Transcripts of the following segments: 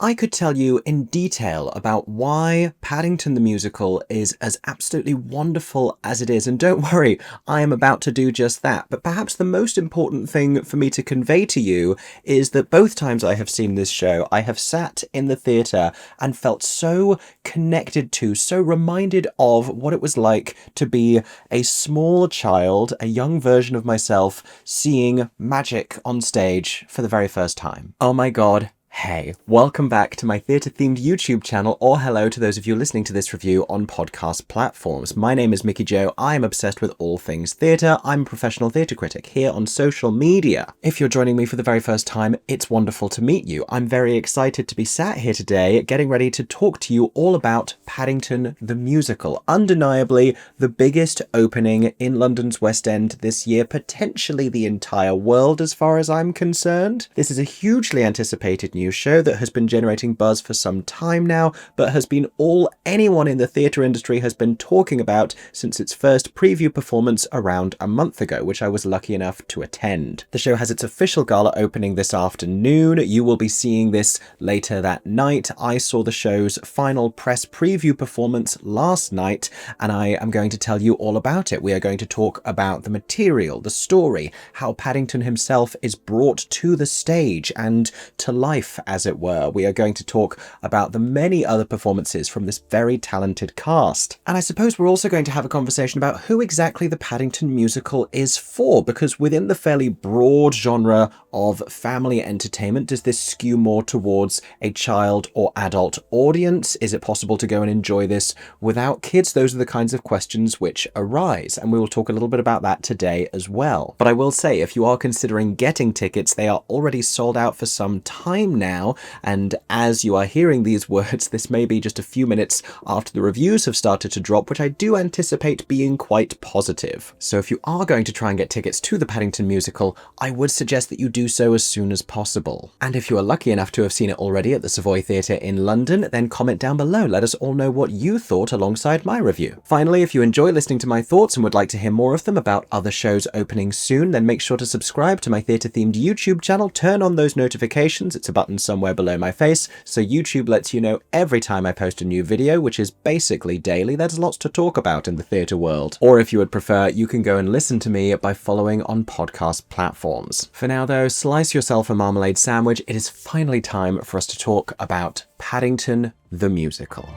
I could tell you in detail about why Paddington the Musical is as absolutely wonderful as it is, and don't worry, I am about to do just that. But perhaps the most important thing for me to convey to you is that both times I have seen this show, I have sat in the theatre and felt so connected to, so reminded of what it was like to be a small child, a young version of myself, seeing magic on stage for the very first time. Oh my god. Hey, welcome back to my theatre-themed YouTube channel, or hello to those of you listening to this review on podcast platforms. My name is Mickey Joe, I am obsessed with all things theatre, I'm a professional theatre critic here on social media. If you're joining me for the very first time, it's wonderful to meet you. I'm very excited to be sat here today, getting ready to talk to you all about Paddington the Musical. Undeniably, the biggest opening in London's West End this year, potentially the entire world as far as I'm concerned. This is a hugely anticipated new show that has been generating buzz for some time now, but has been all anyone in the theatre industry has been talking about since its first preview performance around a month ago, which I was lucky enough to attend. The show has its official gala opening this afternoon. You will be seeing this later that night. I saw the show's final press preview performance last night, and I am going to tell you all about it. We are going to talk about the material, the story, how Paddington himself is brought to the stage and to life, as it were. We are going to talk about the many other performances from this very talented cast. And I suppose we're also going to have a conversation about who exactly the Paddington Musical is for, because within the fairly broad genre of family entertainment, does this skew more towards a child or adult audience? Is it possible to go and enjoy this without kids? Those are the kinds of questions which arise, and we will talk a little bit about that today as well. But I will say, if you are considering getting tickets, they are already sold out for some time now, and as you are hearing these words, this may be just a few minutes after the reviews have started to drop, which I do anticipate being quite positive. So if you are going to try and get tickets to the Paddington Musical, I would suggest that you do so as soon as possible. And if you are lucky enough to have seen it already at the Savoy Theatre in London, then comment down below. Let us all know what you thought alongside my review. Finally, if you enjoy listening to my thoughts and would like to hear more of them about other shows opening soon, then make sure to subscribe to my theatre-themed YouTube channel, turn on those notifications. It's a button somewhere below my face, so YouTube lets you know every time I post a new video, which is basically daily. There's lots to talk about in the theatre world. Or if you would prefer, you can go and listen to me by following on podcast platforms. For now though, slice yourself a marmalade sandwich. It is finally time for us to talk about Paddington the Musical.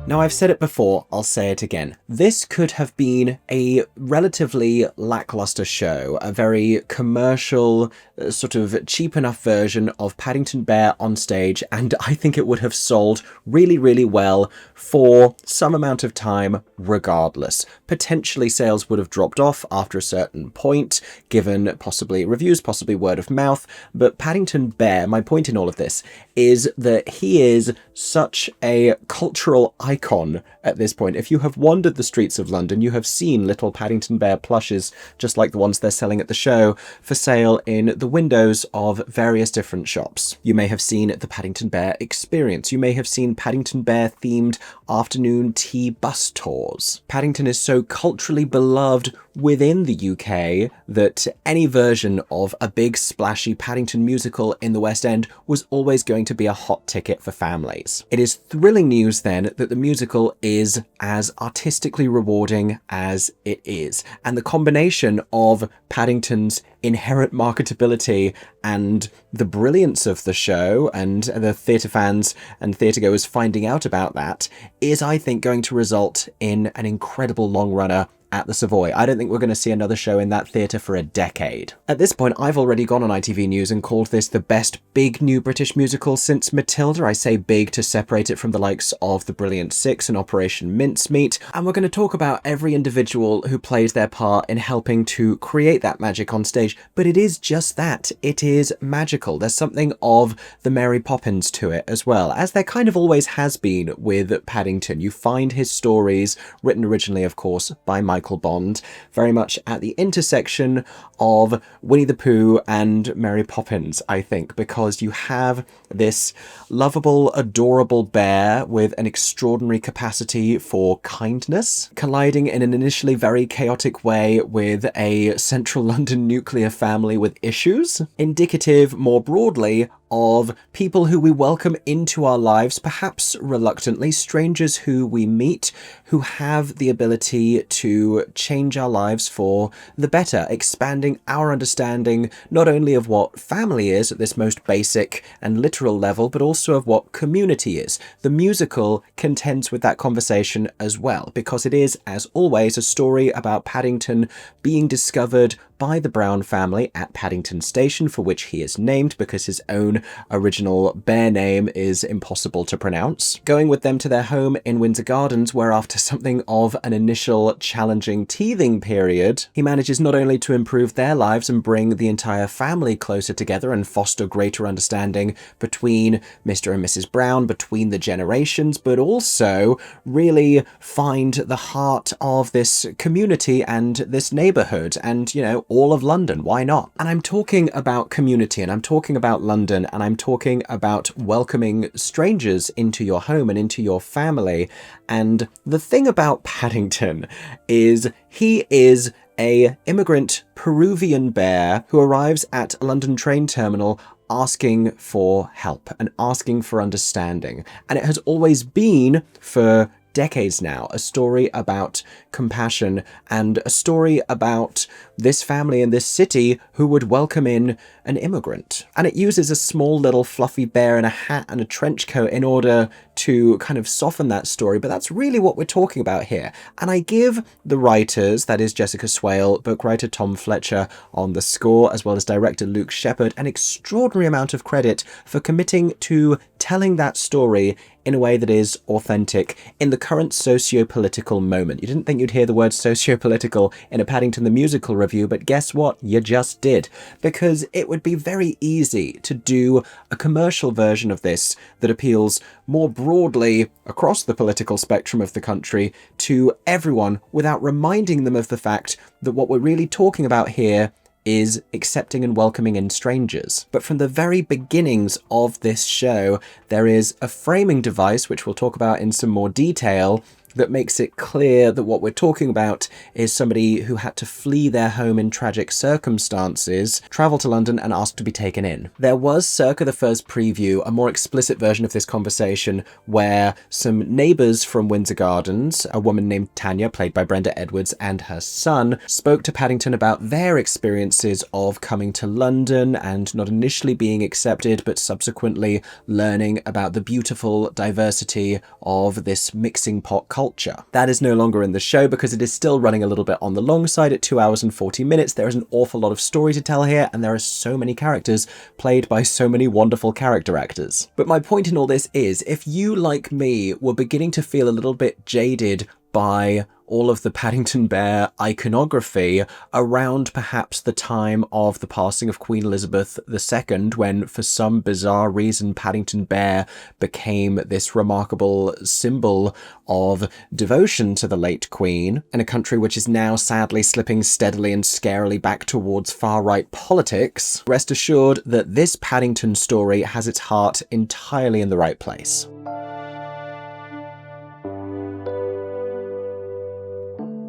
Now, I've said it before, I'll say it again. This could have been a relatively lackluster show, a very commercial, sort of cheap enough version of Paddington Bear on stage, and I think it would have sold really, really well for some amount of time regardless. Potentially sales would have dropped off after a certain point, given possibly reviews, possibly word of mouth, but Paddington Bear, my point in all of this, is that he is such a cultural icon at this point. If you have wandered the streets of London, you have seen little Paddington Bear plushes, just like the ones they're selling at the show, for sale in the windows of various different shops. You may have seen the Paddington Bear experience. You may have seen Paddington Bear themed afternoon tea bus tours. Paddington is so culturally beloved within the UK that any version of a big splashy Paddington musical in the West End was always going to be a hot ticket for families. It is thrilling news then that the musical is as artistically rewarding as it is, and the combination of Paddington's inherent marketability and the brilliance of the show and the theatre fans and theatregoers finding out about that is, I think, going to result in an incredible long runner at the Savoy. I don't think we're going to see another show in that theatre for a decade. At this point, I've already gone on ITV News and called this the best big new British musical since Matilda. I say big to separate it from the likes of The Brilliant Six and Operation Mincemeat. And we're going to talk about every individual who played their part in helping to create that magic on stage. But it is just that. It is magical. There's something of the Mary Poppins to it as well, as there kind of always has been with Paddington. You find his stories, written originally, of course, by Michael Michael Bond, very much at the intersection of Winnie the Pooh and Mary Poppins, I think, because you have this lovable, adorable bear with an extraordinary capacity for kindness, colliding in an initially very chaotic way with a central London nuclear family with issues, indicative more broadly of people who we welcome into our lives, perhaps reluctantly, strangers who we meet, who have the ability to change our lives for the better, expanding our understanding not only of what family is at this most basic and literal level, but also of what community is. The musical contends with that conversation as well, because it is, as always, a story about Paddington being discovered by the Brown family at Paddington Station, for which he is named because his own original bear name is impossible to pronounce, going with them to their home in Windsor Gardens, where after something of an initial challenging teething period, he manages not only to improve their lives and bring the entire family closer together and foster greater understanding between Mr. and Mrs. Brown, between the generations, but also really find the heart of this community and this neighbourhood and, you know, all of London. Why not? And I'm talking about community, and I'm talking about London, and I'm talking about welcoming strangers into your home and into your family. And the thing about Paddington is he is a immigrant Peruvian bear who arrives at a London train terminal asking for help and asking for understanding. And it has always been, for decades now, a story about compassion and a story about this family in this city who would welcome in an immigrant. And it uses a small little fluffy bear in a hat and a trench coat in order to kind of soften that story, but that's really what we're talking about here. And I give the writers, that is Jessica Swale, book writer Tom Fletcher on the score, as well as director Luke Sheppard, an extraordinary amount of credit for committing to telling that story in a way that is authentic in the current socio-political moment. You didn't think you'd hear the word socio-political in a Paddington the Musical review, but guess what? You just did. Because it would be very easy to do a commercial version of this that appeals more broadly across the political spectrum of the country to everyone without reminding them of the fact that what we're really talking about here is accepting and welcoming in strangers. But from the very beginnings of this show, there is a framing device, which we'll talk about in some more detail, that makes it clear that what we're talking about is somebody who had to flee their home in tragic circumstances, travel to London and ask to be taken in. There was, circa the first preview, a more explicit version of this conversation where some neighbours from Windsor Gardens, a woman named Tanya, played by Brenda Edwards, and her son, spoke to Paddington about their experiences of coming to London and not initially being accepted, but subsequently learning about the beautiful diversity of this mixing pot culture. That is no longer in the show because it is still running a little bit on the long side at 2 hours and 40 minutes. There is an awful lot of story to tell here, and there are so many characters played by so many wonderful character actors. But my point in all this is, if you, like me, were beginning to feel a little bit jaded by all of the Paddington Bear iconography around perhaps the time of the passing of Queen Elizabeth II, when for some bizarre reason Paddington Bear became this remarkable symbol of devotion to the late Queen, in a country which is now sadly slipping steadily and scarily back towards far-right politics, rest assured that this Paddington story has its heart entirely in the right place.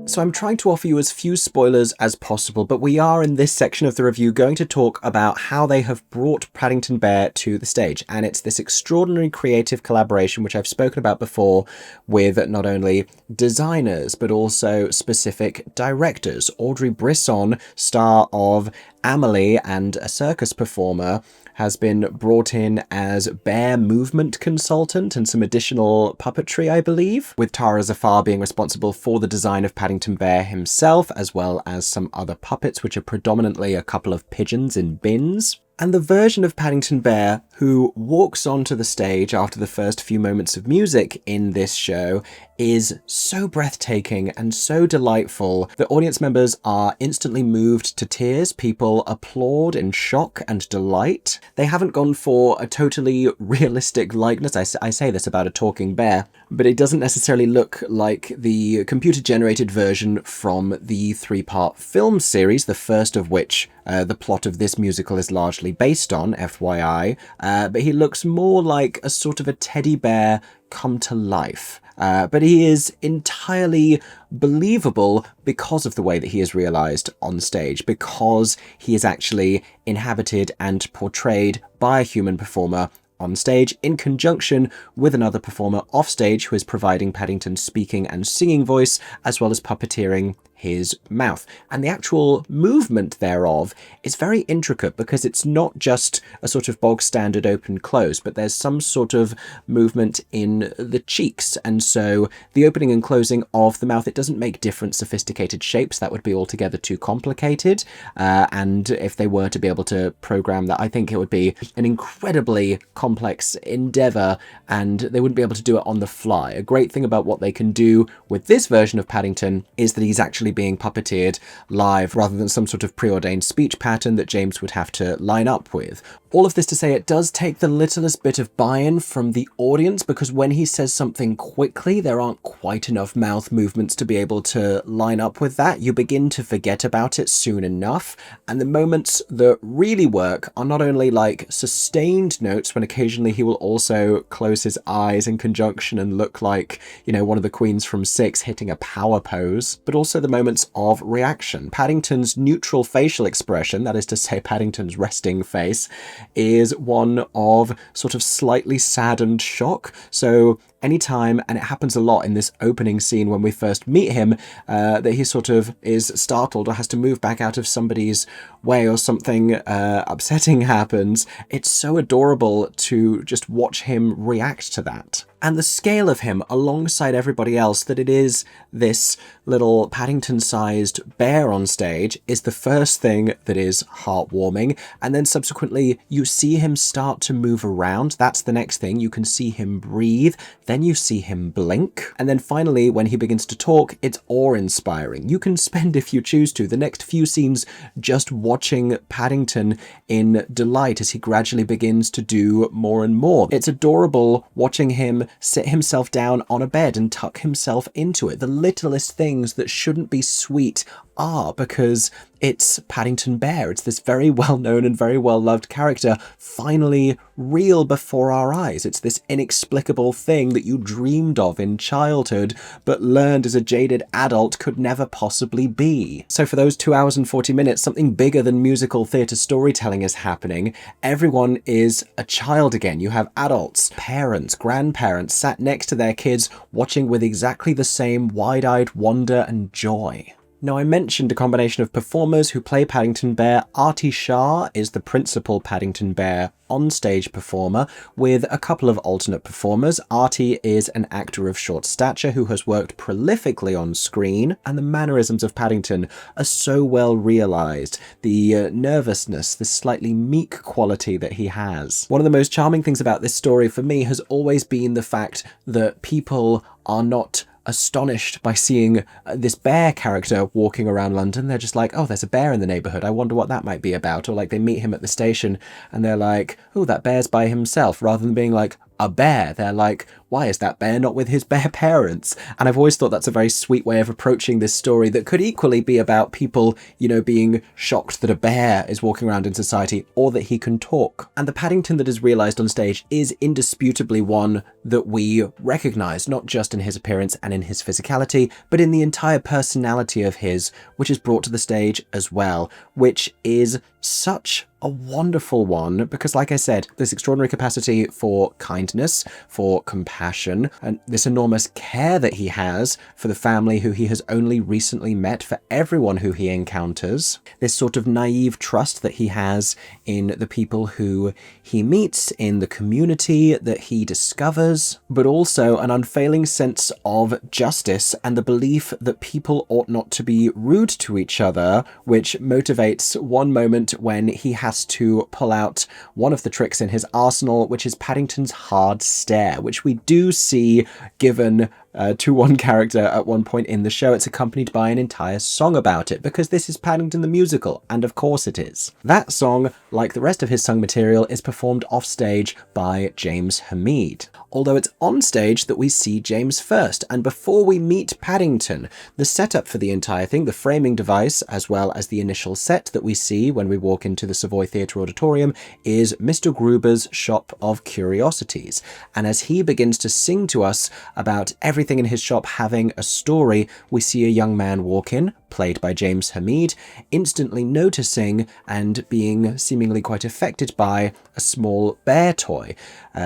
So I'm trying to offer you as few spoilers as possible, but we are in this section of the review going to talk about how they have brought Paddington Bear to the stage. And it's this extraordinary creative collaboration, which I've spoken about before, with not only designers, but also specific directors. Audrey Brisson, star of Amelie and a circus performer, has been brought in as bear movement consultant and some additional puppetry, I believe, with Tara Zafar being responsible for the design of Paddington Bear himself, as well as some other puppets, which are predominantly a couple of pigeons in bins. And the version of Paddington Bear who walks onto the stage after the first few moments of music in this show, is so breathtaking and so delightful that audience members are instantly moved to tears. People applaud in shock and delight. They haven't gone for a totally realistic likeness. I say this about a talking bear, but it doesn't necessarily look like the computer-generated version from the three-part film series, the first of which the plot of this musical is largely based on, FYI, but he looks more like a sort of a teddy bear come to life. But he is entirely believable because of the way that he is realised on stage, because he is actually inhabited and portrayed by a human performer on stage in conjunction with another performer off stage who is providing Paddington's speaking and singing voice, as well as puppeteering his mouth. And the actual movement thereof is very intricate because it's not just a sort of bog standard open close, but there's some sort of movement in the cheeks. And so the opening and closing of the mouth, it doesn't make different sophisticated shapes. That would be altogether too complicated. And if they were to be able to program that, I think it would be an incredibly complex endeavor and they wouldn't be able to do it on the fly. A great thing about what they can do with this version of Paddington is that he's actually being puppeteered live rather than some sort of preordained speech pattern that James would have to line up with. All of this to say it does take the littlest bit of buy-in from the audience, because when he says something quickly, there aren't quite enough mouth movements to be able to line up with that. You begin to forget about it soon enough, and the moments that really work are not only like sustained notes when occasionally he will also close his eyes in conjunction and look like, you know, one of the queens from Six hitting a power pose, but also the moments of reaction. Paddington's neutral facial expression, that is to say Paddington's resting face, is one of sort of slightly saddened shock. So anytime, and it happens a lot in this opening scene when we first meet him, that he sort of is startled or has to move back out of somebody's way or something upsetting happens, it's so adorable to just watch him react to that. And the scale of him alongside everybody else, that it is this little Paddington-sized bear on stage, is the first thing that is heartwarming. And then subsequently, you see him start to move around. That's the next thing. You can see him breathe. Then you see him blink. And then finally, when he begins to talk, it's awe-inspiring. You can spend, if you choose to, the next few scenes just watching Paddington in delight as he gradually begins to do more and more. It's adorable watching him sit himself down on a bed and tuck himself into it. The littlest things that shouldn't be sweet are, because it's Paddington Bear. It's this very well-known and very well-loved character finally real before our eyes. It's this inexplicable thing that you dreamed of in childhood but learned as a jaded adult could never possibly be. So for those 2 hours and 40 minutes, something bigger than musical theatre storytelling is happening. Everyone is a child again. You have adults, parents, grandparents sat next to their kids watching with exactly the same wide-eyed wonder and joy. Now, I mentioned a combination of performers who play Paddington Bear. Arti Shah is the principal Paddington Bear on-stage performer, with a couple of alternate performers. Arti is an actor of short stature who has worked prolifically on screen, and the mannerisms of Paddington are so well realised. The nervousness, this slightly meek quality that he has. One of the most charming things about this story for me has always been the fact that people are not astonished by seeing this bear character walking around London. They're just like, oh, there's a bear in the neighbourhood. I wonder what that might be about. Or like they meet him at the station and they're like, oh, that bear's by himself. Rather than being like, a bear, they're like, why is that bear not with his bear parents? And I've always thought that's a very sweet way of approaching this story that could equally be about people, you know, being shocked that a bear is walking around in society or that he can talk. And the Paddington that is realised on stage is indisputably one that we recognise, not just in his appearance and in his physicality, but in the entire personality of his, which is brought to the stage as well, which is such a wonderful one because, like I said, this extraordinary capacity for kindness, for compassion, compassion and this enormous care that he has for the family who he has only recently met, for everyone who he encounters, this sort of naive trust that he has in the people who he meets, in the community that he discovers, but also an unfailing sense of justice and the belief that people ought not to be rude to each other, which motivates one moment when he has to pull out one of the tricks in his arsenal, which is Paddington's hard stare, which we do see given to one character at one point in the show. It's accompanied by an entire song about it, because this is Paddington the Musical, and of course it is. That song, like the rest of his sung material, is performed off stage by James Hameed. Although it's on stage that we see James first, and before we meet Paddington, the setup for the entire thing, the framing device, as well as the initial set that we see when we walk into the Savoy Theatre auditorium, is Mr. Gruber's Shop of Curiosities. And as he begins to sing to us about everything in his shop having a story, we see a young man walk in, played by James Hameed, instantly noticing and being seemingly quite affected by a small bear toy,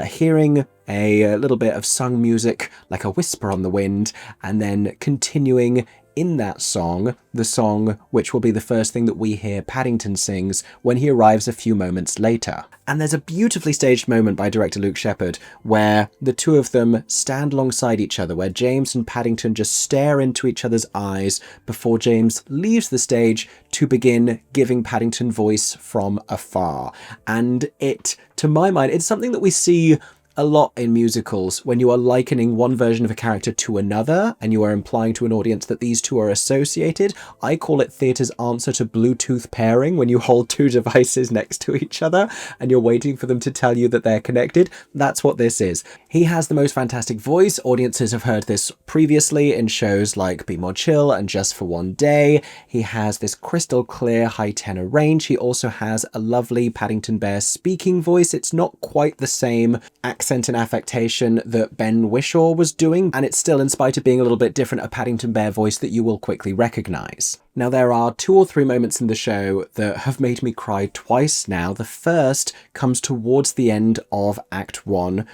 hearing a little bit of sung music like a whisper on the wind, and then continuing in that song, the song which will be the first thing that we hear Paddington sings when he arrives a few moments later. And there's a beautifully staged moment by director Luke Sheppard where the two of them stand alongside each other, where James and Paddington just stare into each other's eyes before James leaves the stage to begin giving Paddington voice from afar. And it, to my mind, it's something that we see a lot in musicals when you are likening one version of a character to another and you are implying to an audience that these two are associated. I call it theatre's answer to Bluetooth pairing, when you hold two devices next to each other and you're waiting for them to tell you that they're connected. That's what this is. He has the most fantastic voice. Audiences have heard this previously in shows like Be More Chill and Just for One Day. He has this crystal clear high tenor range. He also has a lovely Paddington Bear speaking voice. It's not quite the same accent and affectation that Ben Whishaw was doing, and it's still, in spite of being a little bit different, a Paddington Bear voice that you will quickly recognise. Now, there are 2 or 3 moments in the show that have made me cry twice now. The first comes towards the end of Act 1,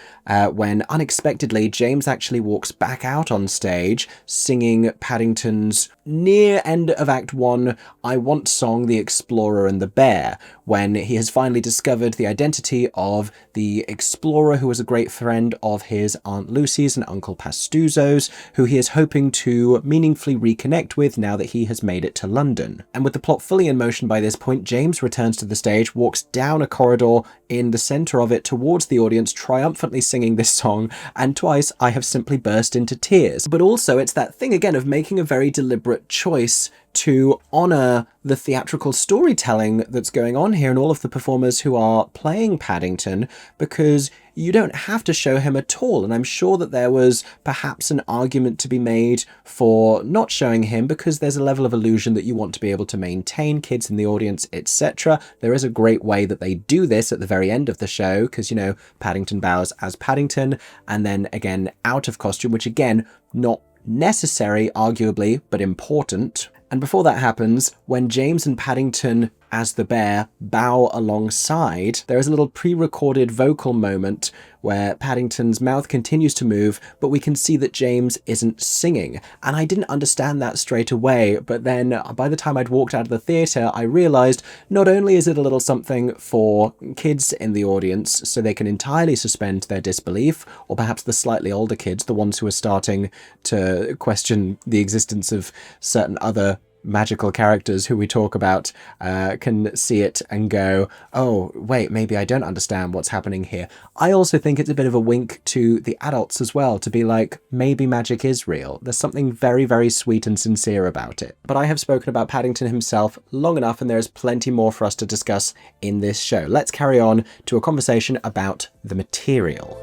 when unexpectedly James actually walks back out on stage singing Paddington's near end of Act 1 I Want song, The Explorer and the Bear, when he has finally discovered the identity of the explorer who was a great friend of his Aunt Lucy's and Uncle Pastuzo's, who he is hoping to meaningfully reconnect with now that he has made it to London. And with the plot fully in motion by this point, James returns to the stage, walks down a corridor in the centre of it towards the audience, triumphantly singing this song, and twice I have simply burst into tears. But also it's that thing again of making a very deliberate choice to honour the theatrical storytelling that's going on here and all of the performers who are playing Paddington, because you don't have to show him at all. And I'm sure that there was perhaps an argument to be made for not showing him because there's a level of illusion that you want to be able to maintain, kids in the audience, etc. There is a great way that they do this at the very end of the show, because, you know, Paddington bows as Paddington and then again out of costume, which again, not necessary, arguably, but important. And before that happens, when James and Paddington as the bear bow alongside, there is a little pre-recorded vocal moment where Paddington's mouth continues to move, but we can see that James isn't singing. And I didn't understand that straight away, but then by the time I'd walked out of the theatre, I realised not only is it a little something for kids in the audience so they can entirely suspend their disbelief, or perhaps the slightly older kids, the ones who are starting to question the existence of certain other magical characters who we talk about, can see it and go, oh, wait, maybe I don't understand what's happening here. I also think it's a bit of a wink to the adults as well, to be like, maybe magic is real. There's something very, very sweet and sincere about it. But I have spoken about Paddington himself long enough, and there is plenty more for us to discuss in this show. Let's carry on to a conversation about the material.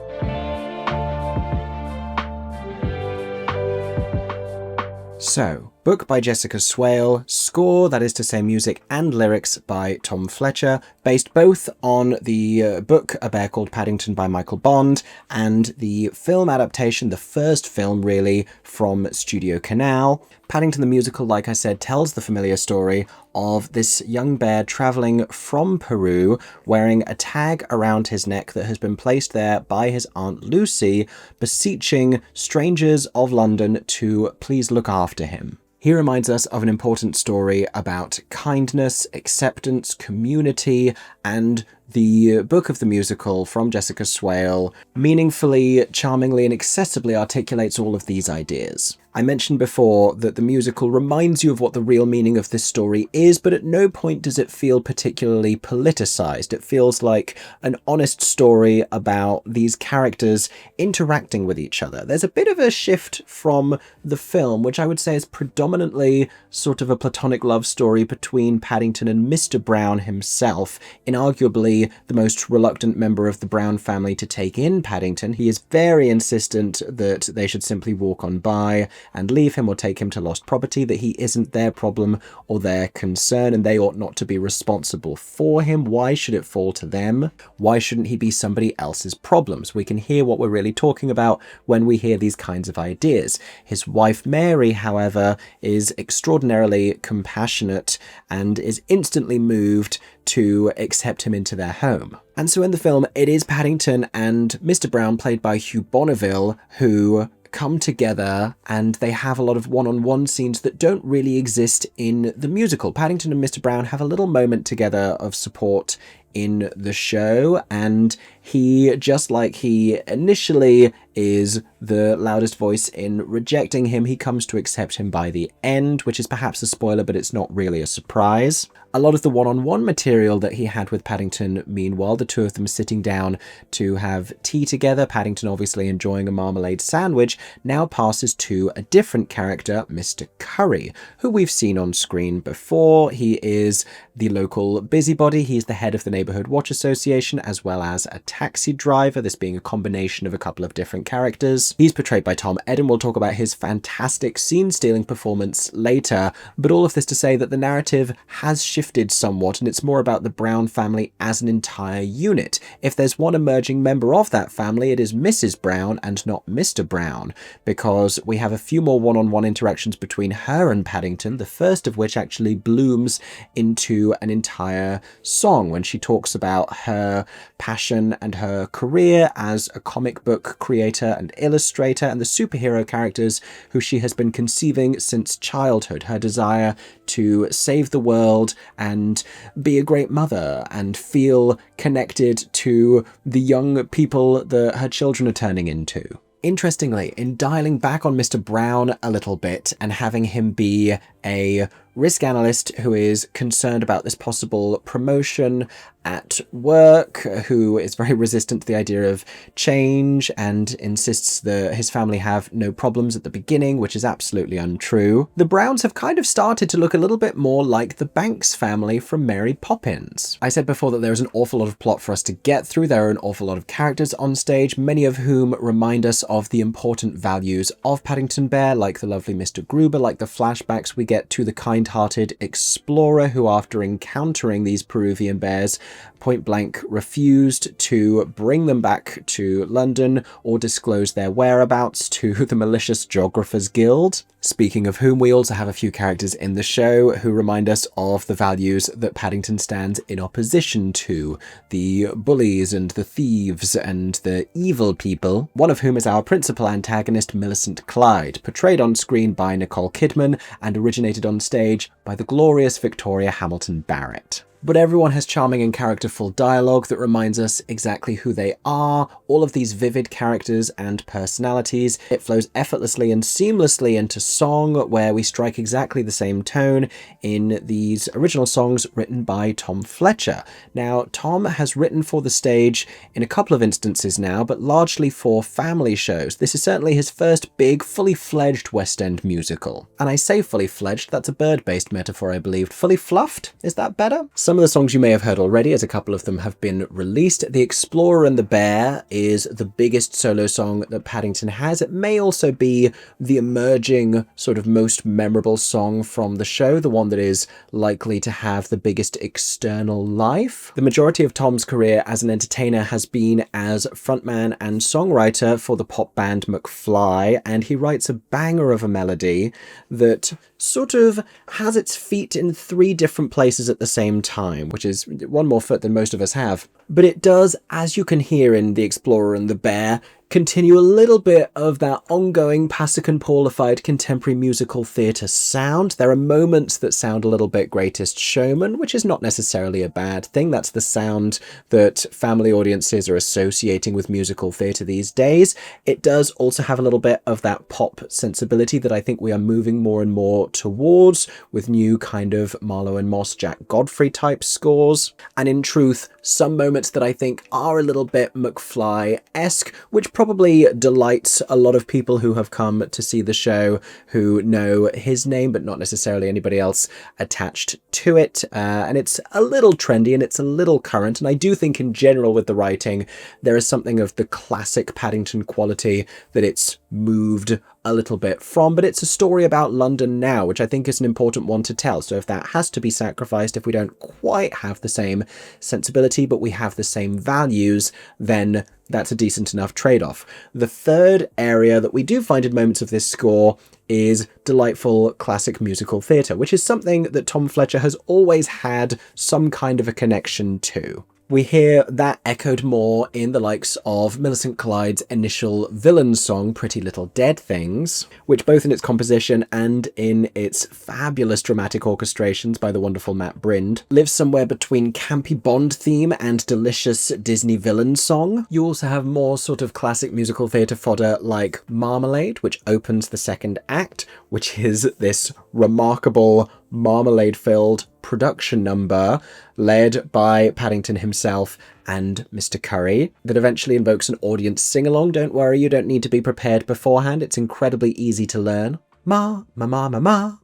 So, book by Jessica Swale, score, that is to say music and lyrics, by Tom Fletcher, based both on the book A Bear Called Paddington by Michael Bond and the film adaptation, the first film really, from STUDIOCANAL. Paddington the Musical, like I said, tells the familiar story of this young bear travelling from Peru wearing a tag around his neck that has been placed there by his Aunt Lucy, beseeching strangers of London to please look after him. He reminds us of an important story about kindness, acceptance, community, and the book of the musical from Jessica Swale meaningfully, charmingly, and accessibly articulates all of these ideas. I mentioned before that the musical reminds you of what the real meaning of this story is, but at no point does it feel particularly politicized. It feels like an honest story about these characters interacting with each other. There's a bit of a shift from the film, which I would say is predominantly sort of a platonic love story between Paddington and Mr. Brown himself, inarguably the most reluctant member of the Brown family to take in Paddington. He is very insistent that they should simply walk on by and leave him or take him to lost property, that he isn't their problem or their concern, and they ought not to be responsible for him. Why should it fall to them? Why shouldn't he be somebody else's problems? We can hear what we're really talking about when we hear these kinds of ideas. His wife Mary, however, is extraordinarily compassionate and is instantly moved to accept him into their home. And so in the film, it is Paddington and Mr. Brown, played by Hugh Bonneville, who come together, and they have a lot of one-on-one scenes that don't really exist in the musical. Paddington and Mr. Brown have a little moment together of support in the show, and he, just like he initially is the loudest voice in rejecting him, he comes to accept him by the end, which is perhaps a spoiler, but it's not really a surprise. A lot of the one-on-one material that he had with Paddington, meanwhile, the two of them sitting down to have tea together, Paddington obviously enjoying a marmalade sandwich, now passes to a different character, Mr. Curry, who we've seen on screen before. He is the local busybody. He's the head of the Neighbourhood Watch Association, as well as a taxi driver, this being a combination of a couple of different characters. He's portrayed by Tom Edden. We'll talk about his fantastic scene-stealing performance later, but all of this to say that the narrative has shifted somewhat, and it's more about the Brown family as an entire unit. If there's one emerging member of that family, it is Mrs. Brown and not Mr. Brown, because we have a few more one-on-one interactions between her and Paddington, the first of which actually blooms into an entire song when she talks about her passion and her career as a comic book creator and illustrator, and the superhero characters who she has been conceiving since childhood, her desire to save the world and be a great mother and feel connected to the young people that her children are turning into. Interestingly, in dialing back on Mr. Brown a little bit and having him be a risk analyst who is concerned about this possible promotion at work, who is very resistant to the idea of change and insists that his family have no problems at the beginning, which is absolutely untrue. The Browns have kind of started to look a little bit more like the Banks family from Mary Poppins. I said before that there is an awful lot of plot for us to get through. There are an awful lot of characters on stage, many of whom remind us of the important values of Paddington Bear, like the lovely Mr. Gruber, like the flashbacks we get to the kind-hearted explorer who, after encountering these Peruvian bears, point blank refused to bring them back to London or disclose their whereabouts to the malicious Geographers Guild. Speaking of whom, we also have a few characters in the show who remind us of the values that Paddington stands in opposition to, the bullies and the thieves and the evil people, one of whom is our principal antagonist, Millicent Clyde, portrayed on screen by Nicole Kidman and originated on stage by the glorious Victoria Hamilton-Barrett. But everyone has charming and characterful dialogue that reminds us exactly who they are, all of these vivid characters and personalities. It flows effortlessly and seamlessly into song, where we strike exactly the same tone in these original songs written by Tom Fletcher. Now, Tom has written for the stage in a couple of instances now, but largely for family shows. This is certainly his first big, fully fledged West End musical. And I say fully fledged, that's a bird-based metaphor, I believe. Fully fluffed? Is that better? Some of the songs you may have heard already, as a couple of them have been released. The Explorer and the Bear is the biggest solo song that Paddington has. It may also be the emerging sort of most memorable song from the show, the one that is likely to have the biggest external life. The majority of Tom's career as an entertainer has been as frontman and songwriter for the pop band McFly, and he writes a banger of a melody that sort of has its feet in 3 different places at the same time, which is one more foot than most of us have. But it does, as you can hear in The Explorer and the Bear, continue a little bit of that ongoing Passacan-Paulified contemporary musical theatre sound. There are moments that sound a little bit Greatest Showman, which is not necessarily a bad thing. That's the sound that family audiences are associating with musical theatre these days. It does also have a little bit of that pop sensibility that I think we are moving more and more towards with new kind of Marlowe and Moss, Jack Godfrey type scores. And in truth, some moments that I think are a little bit McFly-esque, which probably delights a lot of people who have come to see the show who know his name, but not necessarily anybody else attached to it. And it's a little trendy and it's a little current. And I do think in general with the writing, there is something of the classic Paddington quality that it's moved a little bit from, but it's a story about London now, which I think is an important one to tell. So if that has to be sacrificed, if we don't quite have the same sensibility, but we have the same values, then that's a decent enough trade-off. The third area that we do find in moments of this score is delightful classic musical theatre, which is something that Tom Fletcher has always had some kind of a connection to. We hear that echoed more in the likes of Millicent Clyde's initial villain song, Pretty Little Dead Things, which both in its composition and in its fabulous dramatic orchestrations by the wonderful Matt Brind, lives somewhere between campy Bond theme and delicious Disney villain song. You also have more sort of classic musical theatre fodder like Marmalade, which opens the second act, which is this remarkable marmalade-filled production number led by Paddington himself and Mr. Curry that eventually invokes an audience sing-along. Don't worry, you don't need to be prepared beforehand. It's incredibly easy to learn. Marmalade.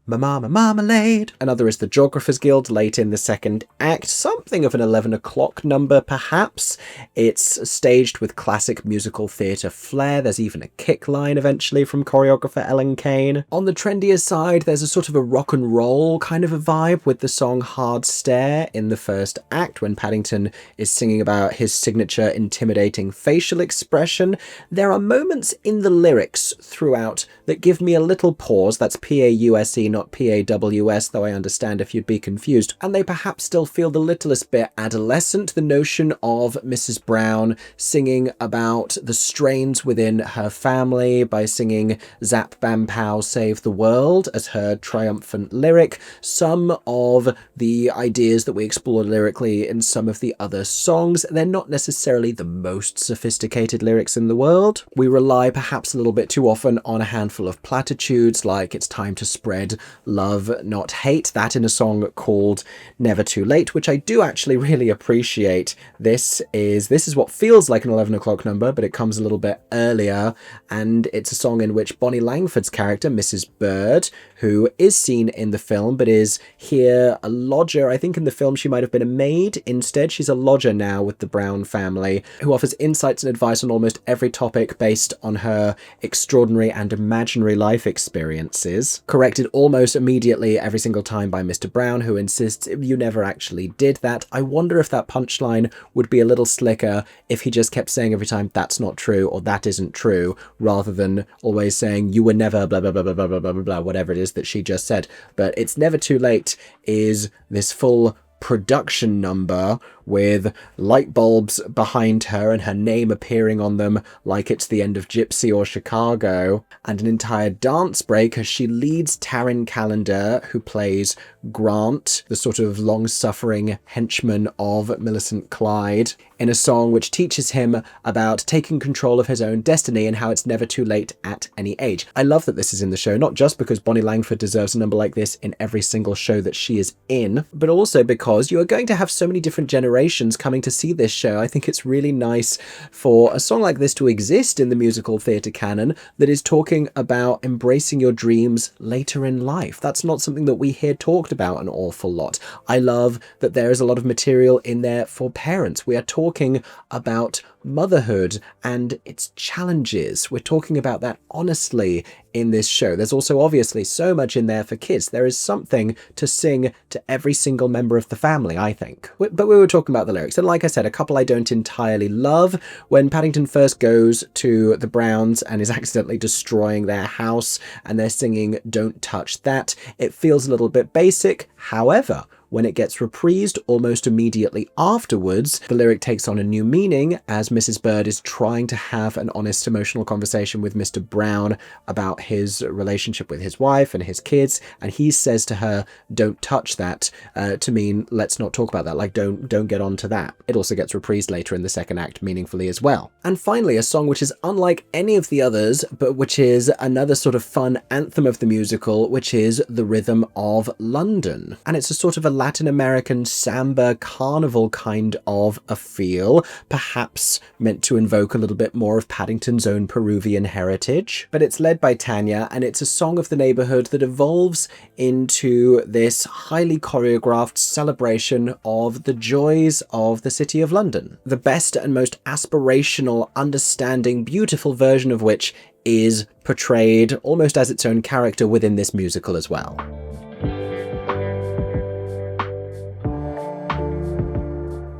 Another is the Geographers Guild late in the second act, something of an 11 o'clock number perhaps. It's staged with classic musical theatre flair. There's even a kick line eventually from choreographer Ellen Kane. On the trendier side, there's a sort of a rock and roll kind of a vibe with the song Hard Stare in the first act when Paddington is singing about his signature intimidating facial expression. There are moments in the lyrics throughout that give me a little pause. That's P-A-U-S-E, not P-A-W-S, though I understand if you'd be confused. And they perhaps still feel the littlest bit adolescent. The notion of Mrs. Brown singing about the strains within her family by singing Zap Bam Pow Save the World as her triumphant lyric. Some of the ideas that we explore lyrically in some of the other songs, they're not necessarily the most sophisticated lyrics in the world. We rely perhaps a little bit too often on a handful of platitudes like it's time to spread love, not hate. That in a song called Never Too Late, which I do actually really appreciate. This is what feels like an 11 o'clock number, but it comes a little bit earlier, and it's a song in which Bonnie Langford's character, Mrs. Bird, who is seen in the film but is here a lodger. I think in the film she might have been a maid. Instead, she's a lodger now with the Brown family, who offers insights and advice on almost every topic based on her extraordinary and imaginary life experiences, corrected almost immediately every single time by Mr. Brown, who insists you never actually did that. I wonder if that punchline would be a little slicker if he just kept saying every time that's not true or that isn't true, rather than always saying you were never blah blah blah blah blah blah blah blah, whatever it is that she just said. But It's Never Too Late is this full production number with light bulbs behind her and her name appearing on them like it's the end of Gypsy or Chicago, and an entire dance break as she leads Taryn Callender, who plays Grant, the sort of long-suffering henchman of Millicent Clyde, in a song which teaches him about taking control of his own destiny and how it's never too late at any age. I love that this is in the show, not just because Bonnie Langford deserves a number like this in every single show that she is in, but also because you are going to have so many different generations generations coming to see this show. I think it's really nice for a song like this to exist in the musical theatre canon that is talking about embracing your dreams later in life. That's not something that we hear talked about an awful lot. I love that there is a lot of material in there for parents. We are talking about motherhood and its challenges. We're talking about that honestly in this show. There's also obviously so much in there for kids. There is something to sing to every single member of the family, I think. But we were talking about the lyrics, and like I said, a couple I don't entirely love. When Paddington first goes to the Browns and is accidentally destroying their house and they're singing "Don't Touch That," it feels a little bit basic. However, when it gets reprised almost immediately afterwards, the lyric takes on a new meaning as Mrs. Bird is trying to have an honest emotional conversation with Mr. Brown about his relationship with his wife and his kids, and he says to her, "Don't touch that," to mean let's not talk about that, like don't get on to that. It also gets reprised later in the second act meaningfully as well. And finally, a song which is unlike any of the others, but which is another sort of fun anthem of the musical, which is "The Rhythm of London." And it's a sort of a Latin American samba carnival kind of a feel, perhaps meant to invoke a little bit more of Paddington's own Peruvian heritage. But it's led by Tanya, and it's a song of the neighborhood that evolves into this highly choreographed celebration of the joys of the City of London. The best and most aspirational, understanding, beautiful version of which is portrayed almost as its own character within this musical as well.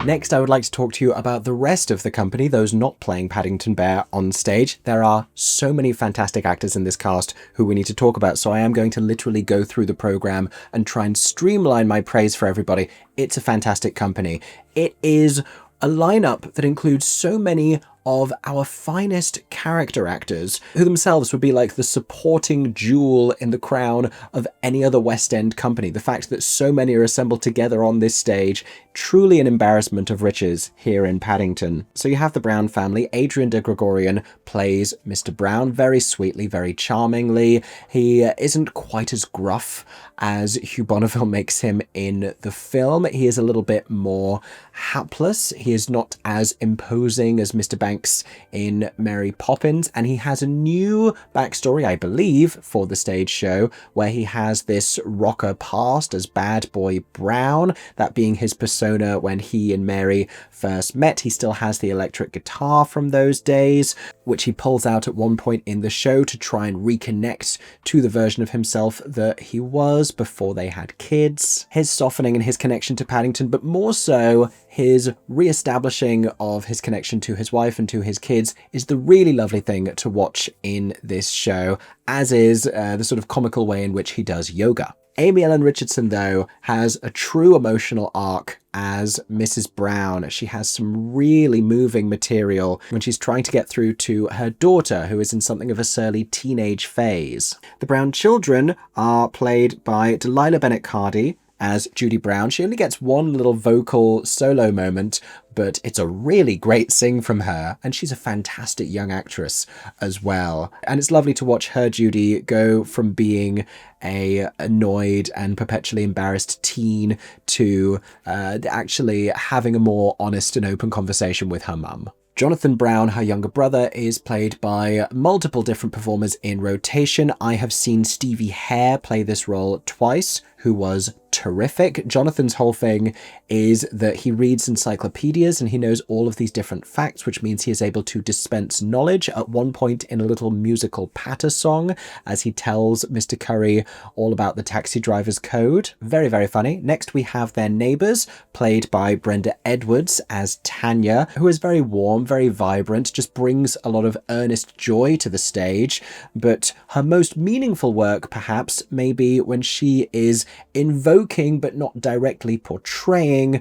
Next, I would like to talk to you about the rest of the company, those not playing Paddington Bear on stage. There are so many fantastic actors in this cast who we need to talk about, so I am going to literally go through the program and try and streamline my praise for everybody. It's a fantastic company. It is a lineup that includes so many of our finest character actors, who themselves would be like the supporting jewel in the crown of any other West End company. The fact that so many are assembled together on this stage, truly an embarrassment of riches here in Paddington. So you have the Brown family. Adrian Der Gregorian plays Mr. Brown very sweetly, very charmingly. He isn't quite as gruff as Hugh Bonneville makes him in the film. He is a little bit more hapless. He is not as imposing as Mr. Banks in Mary Poppins, and he has a new backstory, I believe, for the stage show, where he has this rocker past as Bad Boy Brown, that being his persona when he and Mary first met. He still has the electric guitar from those days, which he pulls out at one point in the show to try and reconnect to the version of himself that he was before they had kids. His softening and his connection to Paddington, but more so his re-establishing of his connection to his wife and to his kids, is the really lovely thing to watch in this show, as is the sort of comical way in which he does yoga. Amy Ellen Richardson, though, has a true emotional arc as Mrs. Brown. She has some really moving material when she's trying to get through to her daughter, who is in something of a surly teenage phase. The Brown children are played by Delilah Bennett-Cardy as Judy Brown. She only gets one little vocal solo moment, but it's a really great sing from her, and she's a fantastic young actress as well. And it's lovely to watch her Judy go from being a annoyed and perpetually embarrassed teen to actually having a more honest and open conversation with her mum. Jonathan Brown, her younger brother, is played by multiple different performers in rotation. I have seen Stevie Hare play this role twice, who was terrific. Jonathan's whole thing is that he reads encyclopedias and he knows all of these different facts, which means he is able to dispense knowledge at one point in a little musical patter song as he tells Mr. Curry all about the taxi driver's code. Very, very funny. Next, we have their neighbours, played by Brenda Edwards as Tanya, who is very warm, very vibrant, just brings a lot of earnest joy to the stage. But her most meaningful work, perhaps, may be when she is invoking but not directly portraying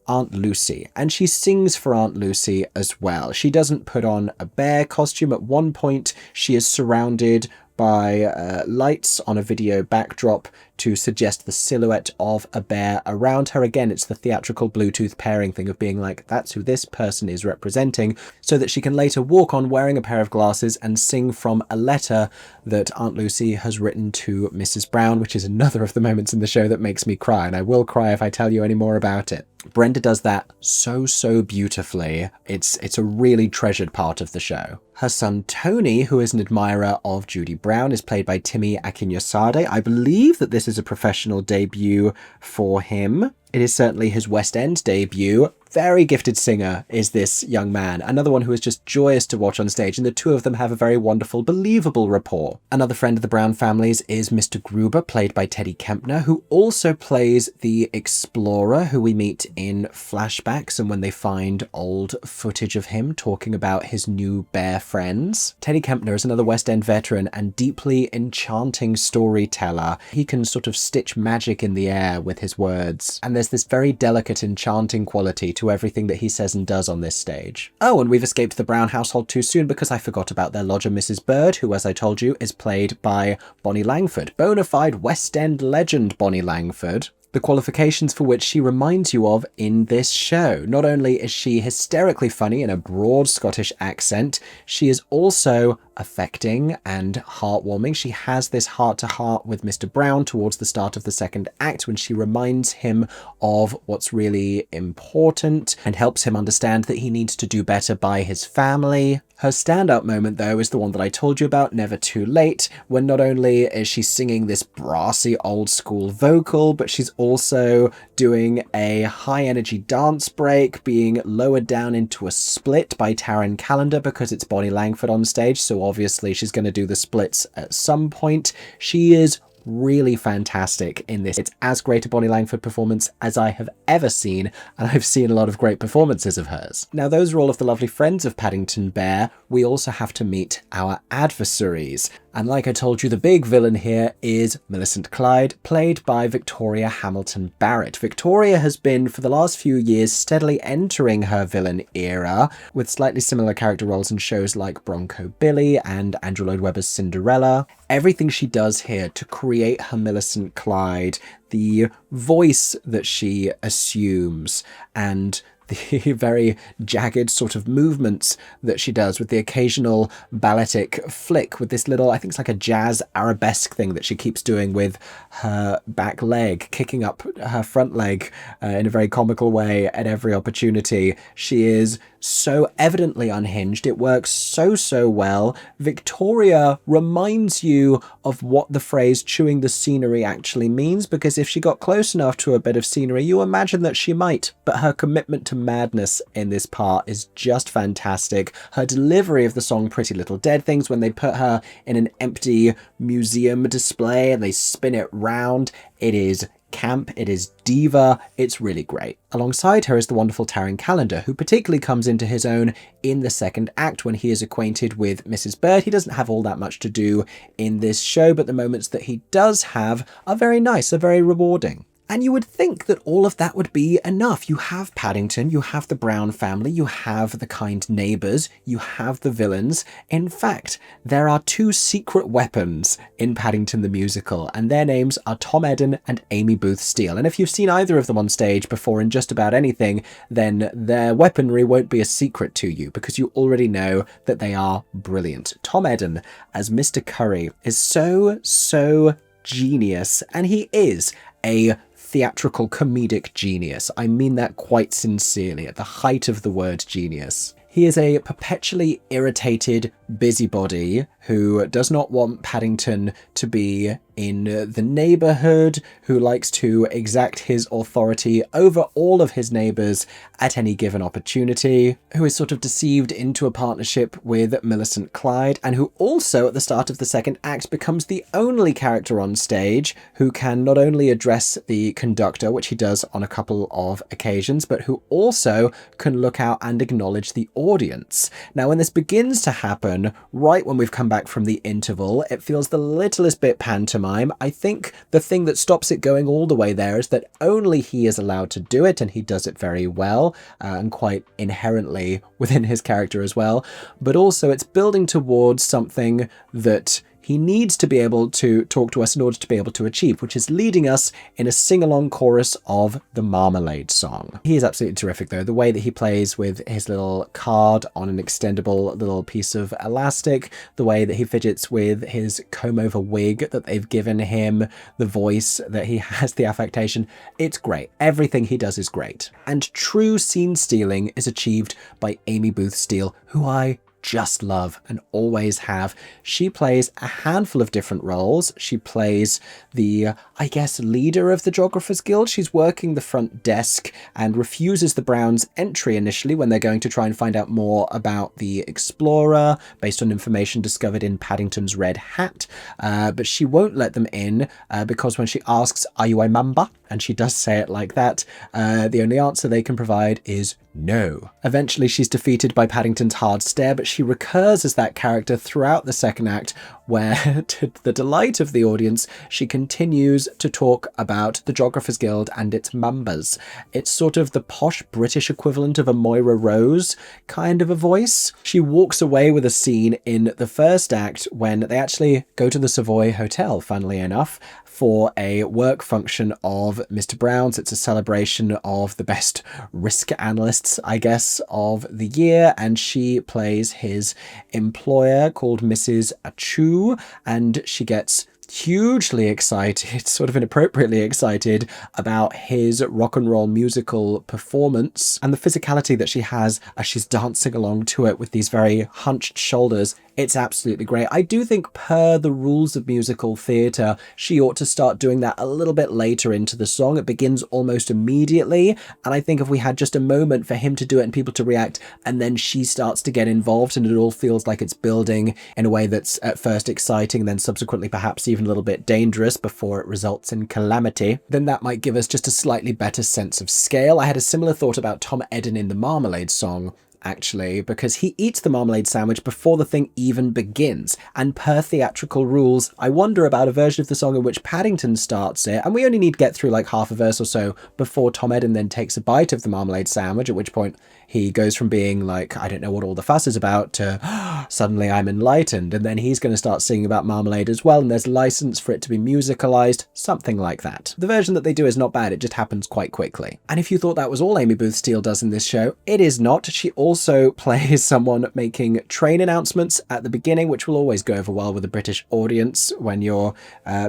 Aunt Lucy, and she sings for Aunt Lucy as well. She doesn't put on a bear costume. At one point she is surrounded by lights on a video backdrop to suggest the silhouette of a bear around her. Again, it's the theatrical Bluetooth pairing thing of being like, that's who this person is representing, so that she can later walk on wearing a pair of glasses and sing from a letter that Aunt Lucy has written to Mrs. Brown, which is another of the moments in the show that makes me cry, and I will cry if I tell you any more about it. Brenda does that so beautifully. It's a really treasured part of the show. Her son Tony, who is an admirer of Judy Brown, is played by Timi Akinyosade. I believe that this is a professional debut for him. It is certainly his West End debut. Very gifted singer is this young man. Another one who is just joyous to watch on stage, and the two of them have a very wonderful, believable rapport. Another friend of the Brown families is Mr. Gruber, played by Teddy Kempner, who also plays the explorer who we meet in flashbacks and when they find old footage of him talking about his new bear friends. Teddy Kempner is another West End veteran and deeply enchanting storyteller. He can sort of stitch magic in the air with his words, and there's this very delicate, enchanting quality to everything that he says and does on this stage. Oh, and we've escaped the Brown household too soon because I forgot about their lodger, Mrs. Bird, who, as I told you, is played by Bonnie Langford, bona fide West End legend Bonnie Langford. The qualifications for which she reminds you of in this show. Not only is she hysterically funny in a broad Scottish accent, she is also affecting and heartwarming. She has this heart-to-heart with Mr. Brown towards the start of the second act when she reminds him of what's really important and helps him understand that he needs to do better by his family. Her stand-up moment, though, is the one that I told you about, Never Too Late, when not only is she singing this brassy old-school vocal, but she's also doing a high-energy dance break, being lowered down into a split by Taryn Callender because it's Bonnie Langford on stage, so obviously she's going to do the splits at some point. She is really fantastic in this. It's as great a Bonnie Langford performance as I have ever seen, and I've seen a lot of great performances of hers. Now, those are all of the lovely friends of Paddington Bear. We also have to meet our adversaries. And like I told you, the big villain here is Millicent Clyde, played by Victoria Hamilton-Barrett. Victoria has been, for the last few years, steadily entering her villain era, with slightly similar character roles in shows like Bronco Billy and Andrew Lloyd Webber's Cinderella. Everything she does here to create her Millicent Clyde, the voice that she assumes, and the very jagged sort of movements that she does with the occasional balletic flick with this little, I think it's like a jazz arabesque thing that she keeps doing with her back leg, kicking up her front leg in a very comical way at every opportunity. She is so evidently unhinged. It works so well. Victoria reminds you of what the phrase chewing the scenery actually means, because if she got close enough to a bit of scenery, you imagine that she might. But her commitment to madness in this part is just fantastic. Her delivery of the song Pretty Little Dead Things, when they put her in an empty museum display and they spin it round, it is camp, it is diva, it's really great. Alongside her is the wonderful Taryn Callender, who particularly comes into his own in the second act when he is acquainted with Mrs. Bird. He doesn't have all that much to do in this show, but the moments that he does have are very nice, are very rewarding. And you would think that all of that would be enough. You have Paddington, you have the Brown family, you have the kind neighbours, you have the villains. In fact, there are two secret weapons in Paddington the Musical, and their names are Tom Edden and Amy Booth Steele. And if you've seen either of them on stage before in just about anything, then their weaponry won't be a secret to you, because you already know that they are brilliant. Tom Edden as Mr. Curry is so genius, and he is a theatrical comedic genius. I mean that quite sincerely, at the height of the word genius. He is a perpetually irritated busybody who does not want Paddington to be in the neighbourhood, who likes to exact his authority over all of his neighbours at any given opportunity, who is sort of deceived into a partnership with Millicent Clyde, and who also at the start of the second act becomes the only character on stage who can not only address the conductor, which he does on a couple of occasions, but who also can look out and acknowledge the audience. Now, when this begins to happen, right when we've come back from the interval, it feels the littlest bit pantomime. I think the thing that stops it going all the way there is that only he is allowed to do it, and he does it very well, and quite inherently within his character as well. But also it's building towards something that he needs to be able to talk to us in order to be able to achieve, which is leading us in a sing-along chorus of the Marmalade song. He is absolutely terrific though. The way that he plays with his little card on an extendable little piece of elastic, the way that he fidgets with his comb-over wig that they've given him, the voice that he has, the affectation, it's great. Everything he does is great. And true scene stealing is achieved by Amy Booth Steele, who I just love and always have. She plays a handful of different roles. She plays the, I guess, leader of the Geographers Guild. She's working the front desk and refuses the Browns' entry initially when they're going to try and find out more about the explorer based on information discovered in Paddington's red hat. But she won't let them in because when she asks, "Are you a member?" and she does say it like that, the only answer they can provide is no. Eventually she's defeated by Paddington's hard stare, but she recurs as that character throughout the second act, where, to the delight of the audience, she continues to talk about the Geographers Guild and its members. It's sort of the posh British equivalent of a Moira Rose kind of a voice. She walks away with a scene in the first act when they actually go to the Savoy Hotel, funnily enough, for a work function of Mr. Brown's. It's a celebration of the best risk analysts, I guess, of the year, and she plays his employer called Mrs. Achu, and she gets hugely excited, sort of inappropriately excited, about his rock and roll musical performance and the physicality that she has as she's dancing along to it with these very hunched shoulders. It's absolutely great. I do think, per the rules of musical theatre, she ought to start doing that a little bit later into the song. It begins almost immediately, and I think if we had just a moment for him to do it and people to react, and then she starts to get involved and it all feels like it's building in a way that's at first exciting, then subsequently perhaps even a little bit dangerous before it results in calamity, then that might give us just a slightly better sense of scale. I had a similar thought about Tom Edden in the Marmalade song, actually, because he eats the marmalade sandwich before the thing even begins, and per theatrical rules, I wonder about a version of the song in which Paddington starts it, and we only need to get through like half a verse or so before Tom Edden then takes a bite of the marmalade sandwich, at which point he goes from being like, I don't know what all the fuss is about, to suddenly I'm enlightened, and then he's going to start singing about marmalade as well, and there's license for it to be musicalized, something like that. The version that they do is not bad, it just happens quite quickly. And if you thought that was all Amy Booth Steele does in this show, it is not. She also plays someone making train announcements at the beginning, which will always go over well with a British audience when you're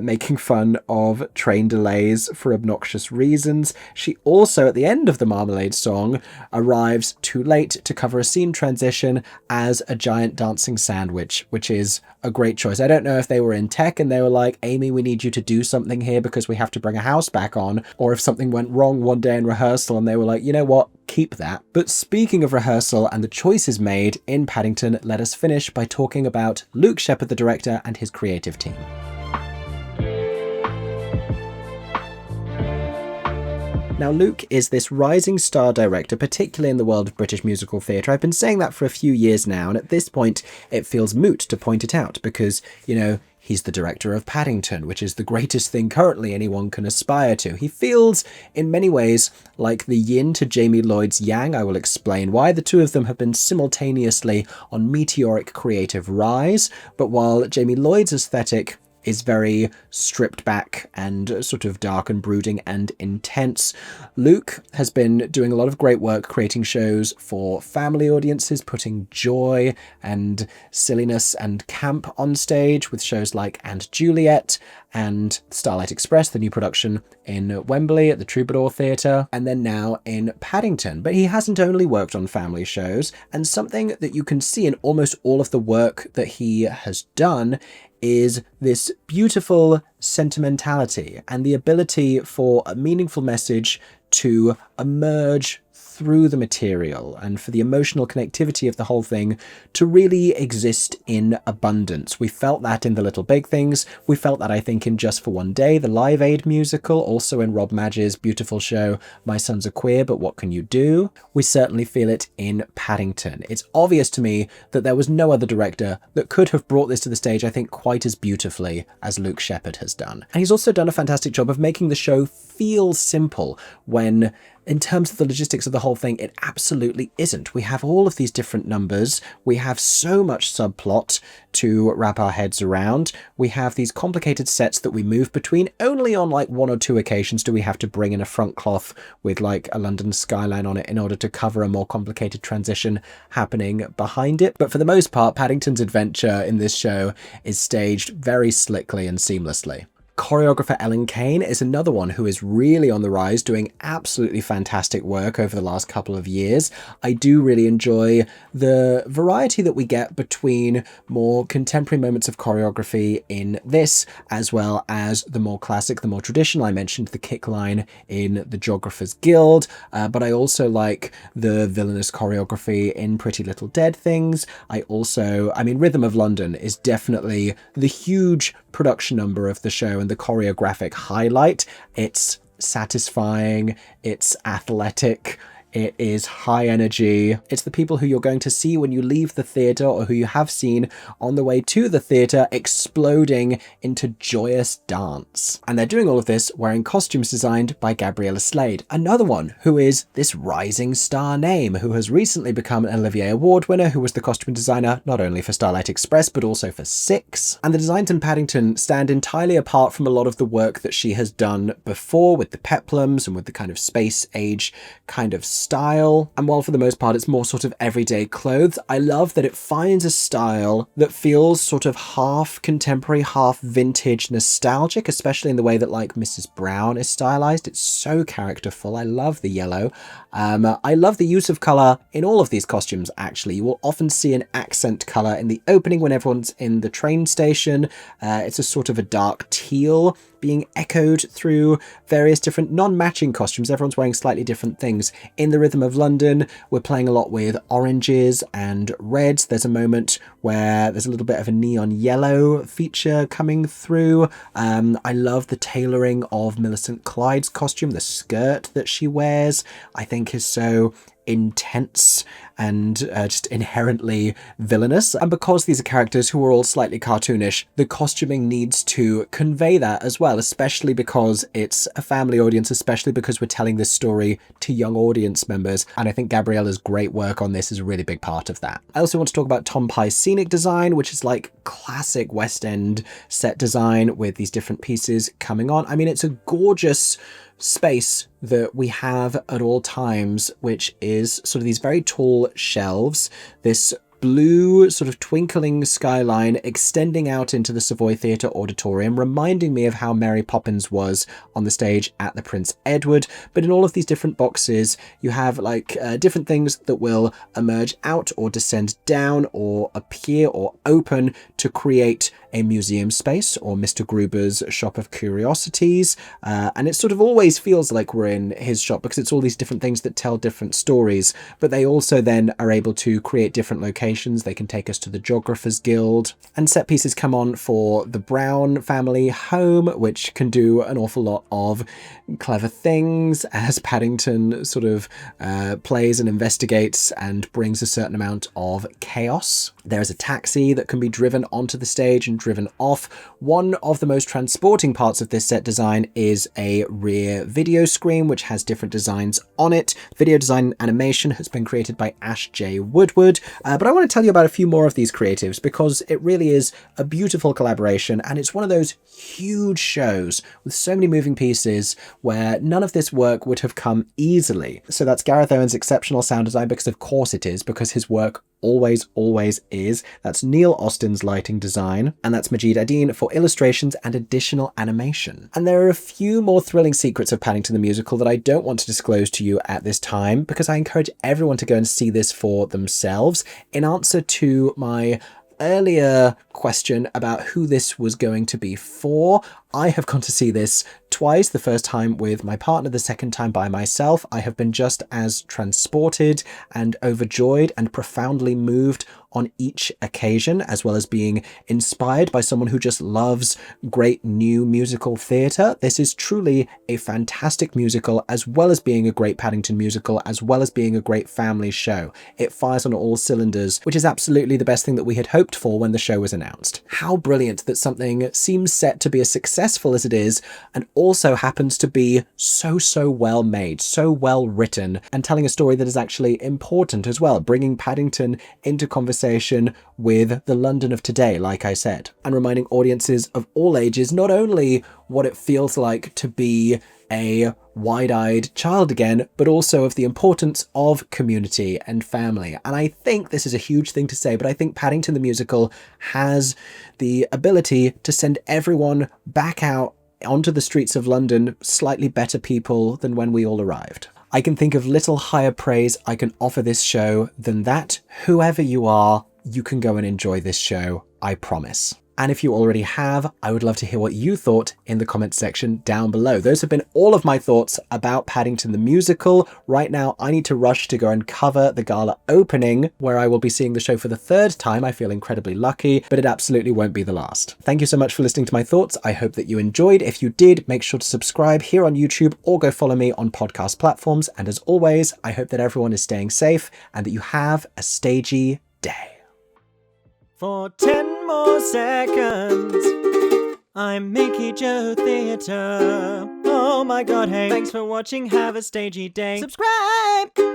making fun of train delays for obnoxious reasons. She also, at the end of the Marmalade song, arrives too late to cover a scene transition as a giant dancing sandwich, which is a great choice. I don't know if they were in tech and they were like, Amy, we need you to do something here because we have to bring a house back on, or if something went wrong one day in rehearsal and they were like, you know what, keep that. But speaking of rehearsal and the choices made in Paddington, let us finish by talking about Luke Sheppard, the director, and his creative team. Now, Luke is this rising star director, particularly in the world of British musical theatre. I've been saying that for a few years now, and at this point it feels moot to point it out because, you know, he's the director of Paddington, which is the greatest thing currently anyone can aspire to. He feels, in many ways, like the yin to Jamie Lloyd's yang. I will explain why. The two of them have been simultaneously on meteoric creative rise, but while Jamie Lloyd's aesthetic is very stripped back and sort of dark and brooding and intense, Luke has been doing a lot of great work creating shows for family audiences, putting joy and silliness and camp on stage with shows like And Juliet and Starlight Express, the new production in Wembley at the Troubadour Theatre, and then now in Paddington. But he hasn't only worked on family shows, and something that you can see in almost all of the work that he has done is this beautiful sentimentality and the ability for a meaningful message to emerge through the material and for the emotional connectivity of the whole thing to really exist in abundance. We felt that in The Little Big Things. We felt that, I think, in Just for One Day, the Live Aid musical, also in Rob Madge's beautiful show My Sons Are Queer, But What Can You Do? We certainly feel it in Paddington. It's obvious to me that there was no other director that could have brought this to the stage, I think, quite as beautifully as Luke Sheppard has done. And he's also done a fantastic job of making the show feel simple when in terms of the logistics of the whole thing, it absolutely isn't. We have all of these different numbers. We have so much subplot to wrap our heads around. We have these complicated sets that we move between. Only on like 1 or 2 occasions do we have to bring in a front cloth with like a London skyline on it in order to cover a more complicated transition happening behind it. But for the most part, Paddington's adventure in this show is staged very slickly and seamlessly. Choreographer Ellen Kane is another one who is really on the rise, doing absolutely fantastic work over the last couple of years. I do really enjoy the variety that we get between more contemporary moments of choreography in this, as well as the more classic, the more traditional. I mentioned the kick line in the Geographer's Guild, but I also like the villainous choreography in Pretty Little Dead Things. I mean, Rhythm of London is definitely the huge production number of the show and the choreographic highlight. It's satisfying, it's athletic, it is high energy. It's the people who you're going to see when you leave the theatre, or who you have seen on the way to the theatre, exploding into joyous dance. And they're doing all of this wearing costumes designed by Gabriella Slade, another one who is this rising star name, who has recently become an Olivier Award winner, who was the costume designer not only for Starlight Express but also for Six. And the designs in Paddington stand entirely apart from a lot of the work that she has done before with the peplums and with the kind of space age kind of style. And while for the most part it's more sort of everyday clothes, I love that it finds a style that feels sort of half contemporary, half vintage nostalgic, especially in the way that like Mrs. Brown is stylized. It's so characterful. I love the yellow. I love the use of color in all of these costumes, actually. You will often see an accent color in the opening when everyone's in the train station. It's a sort of a dark teal being echoed through various different non-matching costumes. Everyone's wearing slightly different things. In the Rhythm of London, we're playing a lot with oranges and reds. There's a moment where there's a little bit of a neon yellow feature coming through. I love the tailoring of Millicent Clyde's costume. The skirt that she wears, I think, is so intense and just inherently villainous. And because these are characters who are all slightly cartoonish, the costuming needs to convey that as well, especially because it's a family audience, especially because we're telling this story to young audience members. And I think Gabriella's great work on this is a really big part of that. I also want to talk about Tom Pye's scenic design, which is like classic West End set design with these different pieces coming on. I mean, it's a gorgeous space that we have at all times, which is sort of these very tall shelves, this blue sort of twinkling skyline extending out into the Savoy Theatre auditorium, reminding me of how Mary Poppins was on the stage at the Prince Edward. But in all of these different boxes, you have like different things that will emerge out or descend down or appear or open to create a museum space, or Mr. Gruber's shop of curiosities. And it sort of always feels like we're in his shop because it's all these different things that tell different stories, but they also then are able to create different locations. They can take us to the Geographer's Guild, and set pieces come on for the Brown family home, which can do an awful lot of clever things as Paddington sort of plays and investigates and brings a certain amount of chaos. There's a taxi that can be driven onto the stage and driven off. One of the most transporting parts of this set design is a rear video screen, which has different designs on it. Video design and animation has been created by Ash J. Woodward, but I want to tell you about a few more of these creatives because it really is a beautiful collaboration, and it's one of those huge shows with so many moving pieces where none of this work would have come easily. So that's Gareth Owen's exceptional sound design, because of course it is, because his work always is. That's Neil Austin's lighting design, and that's Majid Adine for illustrations and additional animation. And there are a few more thrilling secrets of Paddington the Musical that I don't want to disclose to you at this time, because I encourage everyone to go and see this for themselves. In answer to my earlier question about who this was going to be for, I have gone to see this twice, the first time with my partner, the second time by myself. I have been just as transported and overjoyed and profoundly moved on each occasion, as well as being inspired by someone who just loves great new musical theatre. This is truly a fantastic musical, as well as being a great Paddington musical, as well as being a great family show. It fires on all cylinders, which is absolutely the best thing that we had hoped for when the show was announced. How brilliant that something seems set to be as successful as it is, and also happens to be so well made, so well written, and telling a story that is actually important as well, bringing Paddington into conversation with the London of today, like I said, and reminding audiences of all ages not only what it feels like to be a wide-eyed child again, but also of the importance of community and family. And I think this is a huge thing to say, but I think Paddington the Musical has the ability to send everyone back out onto the streets of London slightly better people than when we all arrived. I can think of little higher praise I can offer this show than that. Whoever you are, you can go and enjoy this show, I promise. And if you already have, I would love to hear what you thought in the comments section down below. Those have been all of my thoughts about Paddington the Musical. Right now, I need to rush to go and cover the gala opening, where I will be seeing the show for the third time. I feel incredibly lucky, but it absolutely won't be the last. Thank you so much for listening to my thoughts. I hope that you enjoyed. If you did, make sure to subscribe here on YouTube or go follow me on podcast platforms. And as always, I hope that everyone is staying safe and that you have a stagey day. For 10 more seconds, I'm Mickey Joe Theatre. Oh my god, hey, thanks for watching, have a stagey day. Subscribe!